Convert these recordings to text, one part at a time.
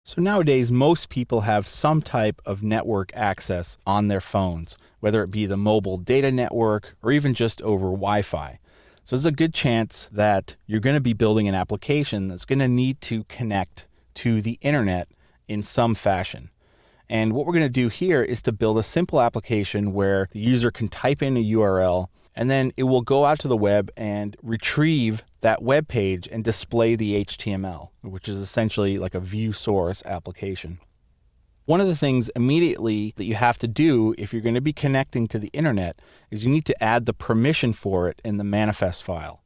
So nowadays, most people have some type of network access on their phones, whether it be the mobile data network or even just over Wi-Fi. So there's a good chance that you're going to be building an application that's going to need to connect to the internet in some fashion. And what we're going to do here is to build a simple application where the user can type in a URL and then it will go out to the web and retrieve that web page and display the HTML, which is essentially like a view source application. One of the things immediately that you have to do if you're going to be connecting to the internet is you need to add the permission for it in the manifest file.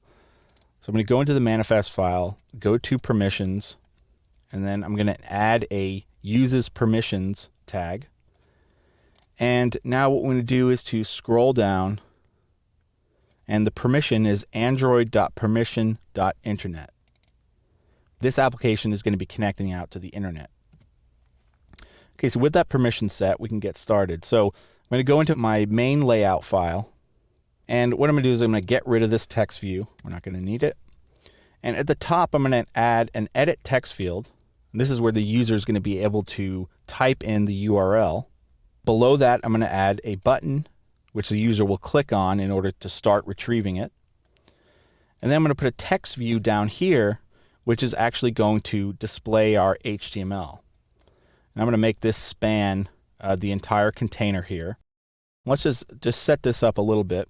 So I'm going to go into the manifest file, go to permissions, and then I'm going to add a uses permissions tag. And now what we're going to do is to scroll down, and the permission is android.permission.internet. This application is going to be connecting out to the internet. Okay, so with that permission set, we can get started. So I'm going to go into my main layout file, and what I'm going to do is I'm going to get rid of this text view. We're not going to need it. And at the top, I'm going to add an edit text field. And this is where the user is going to be able to type in the URL. Below that, I'm going to add a button, which the user will click on in order to start retrieving it. And then I'm going to put a text view down here, which is actually going to display our HTML. And I'm going to make this span the entire container here. Let's just set this up a little bit.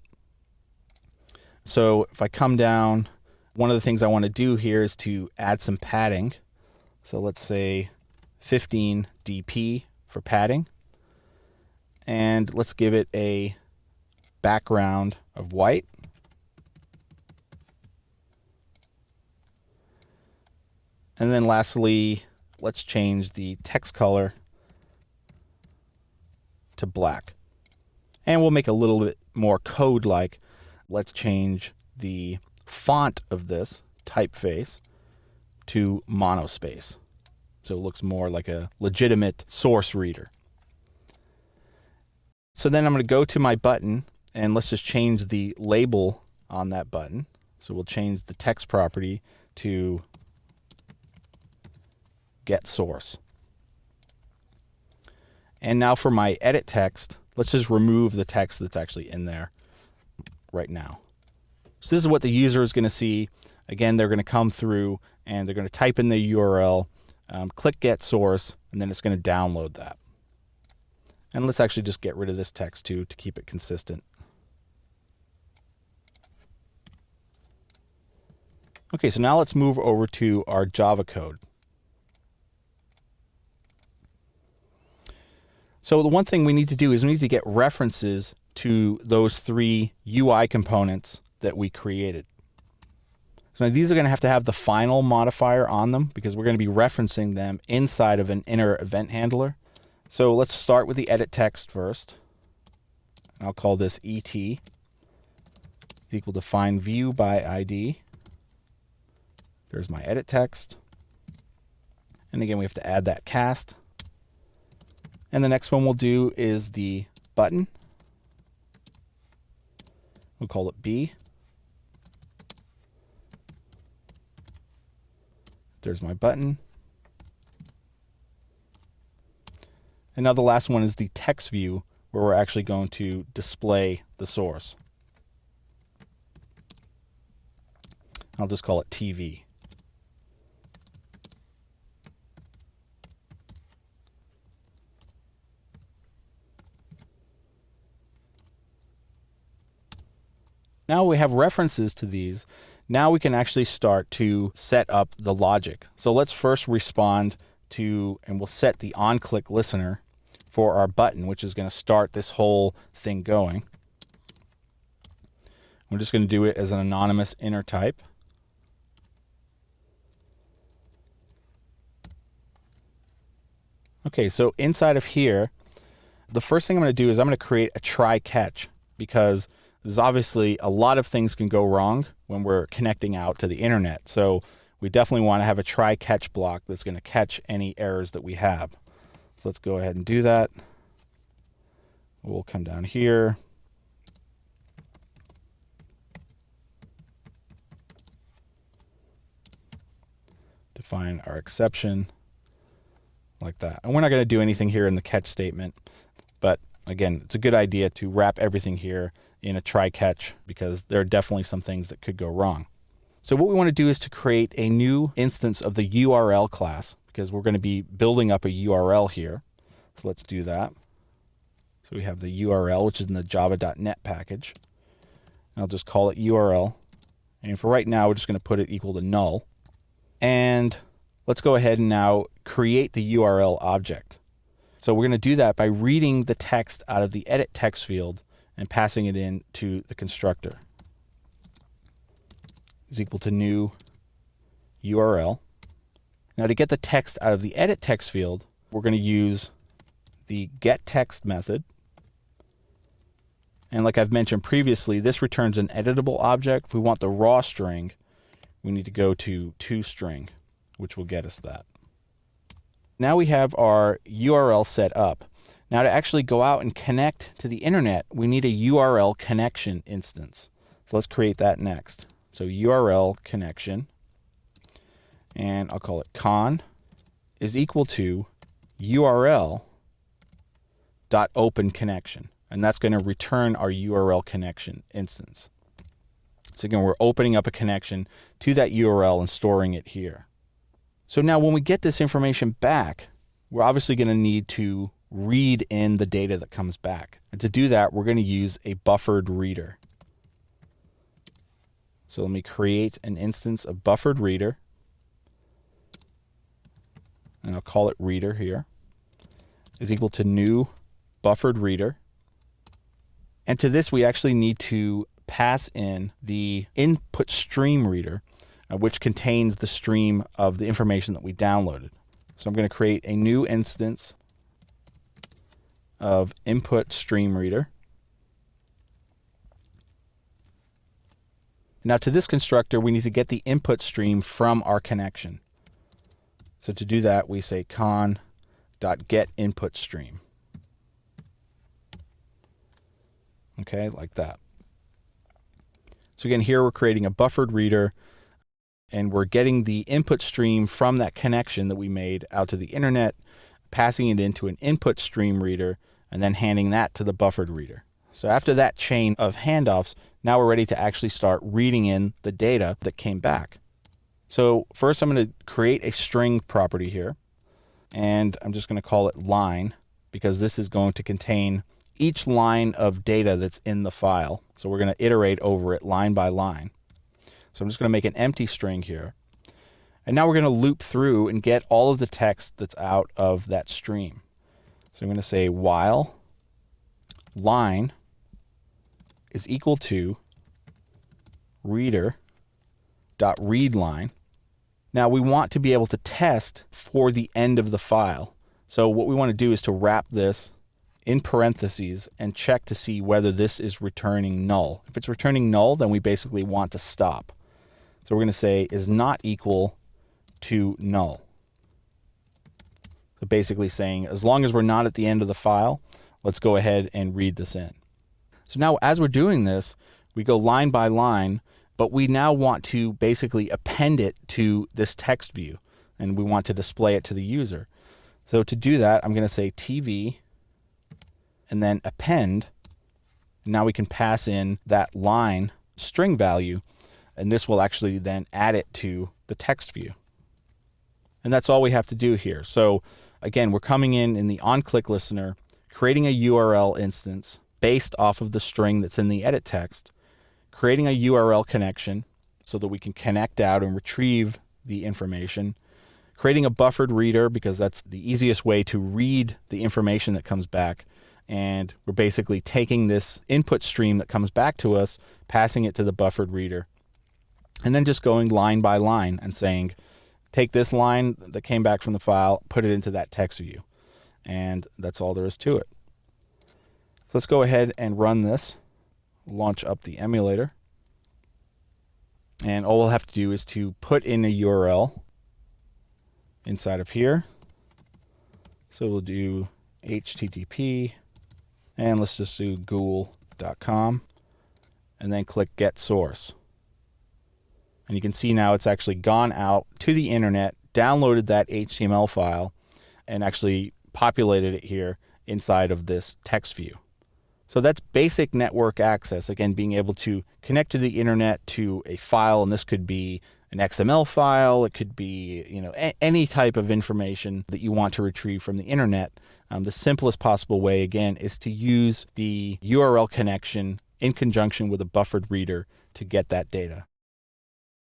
So if I come down, one of the things I want to do here is to add some padding. So let's say 15 dp for padding. And let's give it a background of white. And then lastly, let's change the text color to black. And we'll make a little bit more code-like. Let's change the font of this typeface to monospace, so it looks more like a legitimate source reader. So then I'm going to go to my button, and let's just change the label on that button. So we'll change the text property to get source. And now for my edit text, let's just remove the text that's actually in there right now. So this is what the user is going to see. Again, they're going to come through and they're going to type in the URL, click get source, and then it's going to download that. And let's actually just get rid of this text too to keep it consistent. Okay, so now let's move over to our Java code. So the one thing we need to do is we need to get references to those three UI components that we created. So now these are going to have the final modifier on them because we're going to be referencing them inside of an inner event handler. So let's start with the edit text first. I'll call this ET is equal to find view by ID. There's my edit text. And again, we have to add that cast. And the next one we'll do is the button. We'll call it B. There's my button. And now the last one is the text view, where we're actually going to display the source. I'll just call it TV. Now we have references to these. Now we can actually start to set up the logic. So let's first respond to, and we'll set the on-click listener for our button, which is going to start this whole thing going. We're just going to do it as an anonymous inner type. Okay, so inside of here, the first thing I'm going to do is I'm going to create a try-catch, because there's obviously a lot of things can go wrong when we're connecting out to the internet. So we definitely want to have a try-catch block that's going to catch any errors that we have. So let's go ahead and do that. We'll come down here. Define our exception. like that. And we're not going to do anything here in the catch statement, but again, it's a good idea to wrap everything here in a try catch because there are definitely some things that could go wrong. So what we want to do is to create a new instance of the URL class because we're going to be building up a URL here. So let's do that. So we have the URL, which is in the java.net package. And I'll just call it URL. And for right now, we're just going to put it equal to null. And let's go ahead and now create the URL object. So we're going to do that by reading the text out of the edit text field and passing it in to the constructor. Is equal to new URL. Now to get the text out of the edit text field, we're going to use the getText method. And like I've mentioned previously, this returns an editable object. If we want the raw string, we need to go to toString, which will get us that. Now we have our URL set up. Now to actually go out and connect to the internet, we need a URL connection instance. So let's create that next. So URL connection, and I'll call it con is equal to URL dot open connection. And that's going to return our URL connection instance. So again, we're opening up a connection to that URL and storing it here. So now when we get this information back, we're obviously going to need to read in the data that comes back. And to do that, we're going to use a buffered reader. So let me create an instance of buffered reader. And I'll call it reader here. Is equal to new buffered reader. And to this, we actually need to pass in the input stream reader, which contains the stream of the information that we downloaded. So I'm going to create a new instance of input stream reader. Now to this constructor, we need to get the input stream from our connection. So to do that, we say con.getInputStream. Okay, like that. So again, here we're creating a buffered reader and we're getting the input stream from that connection that we made out to the internet, passing it into an input stream reader, and then handing that to the buffered reader. So after that chain of handoffs, now we're ready to actually start reading in the data that came back. So first I'm going to create a string property here, and I'm just going to call it line because this is going to contain each line of data that's in the file. So we're going to iterate over it line by line. So I'm just going to make an empty string here. And now we're going to loop through and get all of the text that's out of that stream. So I'm going to say while line is equal to reader.readLine. Now we want to be able to test for the end of the file. So what we want to do is to wrap this in parentheses and check to see whether this is returning null. If it's returning null, then we basically want to stop. So we're going to say is not equal to null. So basically saying as long as we're not at the end of the file, let's go ahead and read this in. So now as we're doing this, we go line by line, but we now want to basically append it to this text view, and we want to display it to the user. So to do that, I'm going to say TV and then append. Now we can pass in that line string value, and this will actually then add it to the text view. And that's all we have to do here. So again, we're coming in the onClick listener, creating a URL instance based off of the string that's in the edit text, creating a URL connection so that we can connect out and retrieve the information, creating a buffered reader because that's the easiest way to read the information that comes back. And we're basically taking this input stream that comes back to us, passing it to the buffered reader, and then just going line by line and saying, take this line that came back from the file, put it into that text view. And that's all there is to it. So let's go ahead and run this, launch up the emulator. And all we'll have to do is to put in a URL inside of here. So we'll do HTTP, and let's just do google.com, and then click get source. And you can see now it's actually gone out to the internet, downloaded that HTML file, and actually populated it here inside of this text view. So that's basic network access, again, being able to connect to the internet to a file, and this could be an XML file, it could be any type of information that you want to retrieve from the internet. The simplest possible way, again, is to use the URL connection in conjunction with a buffered reader to get that data.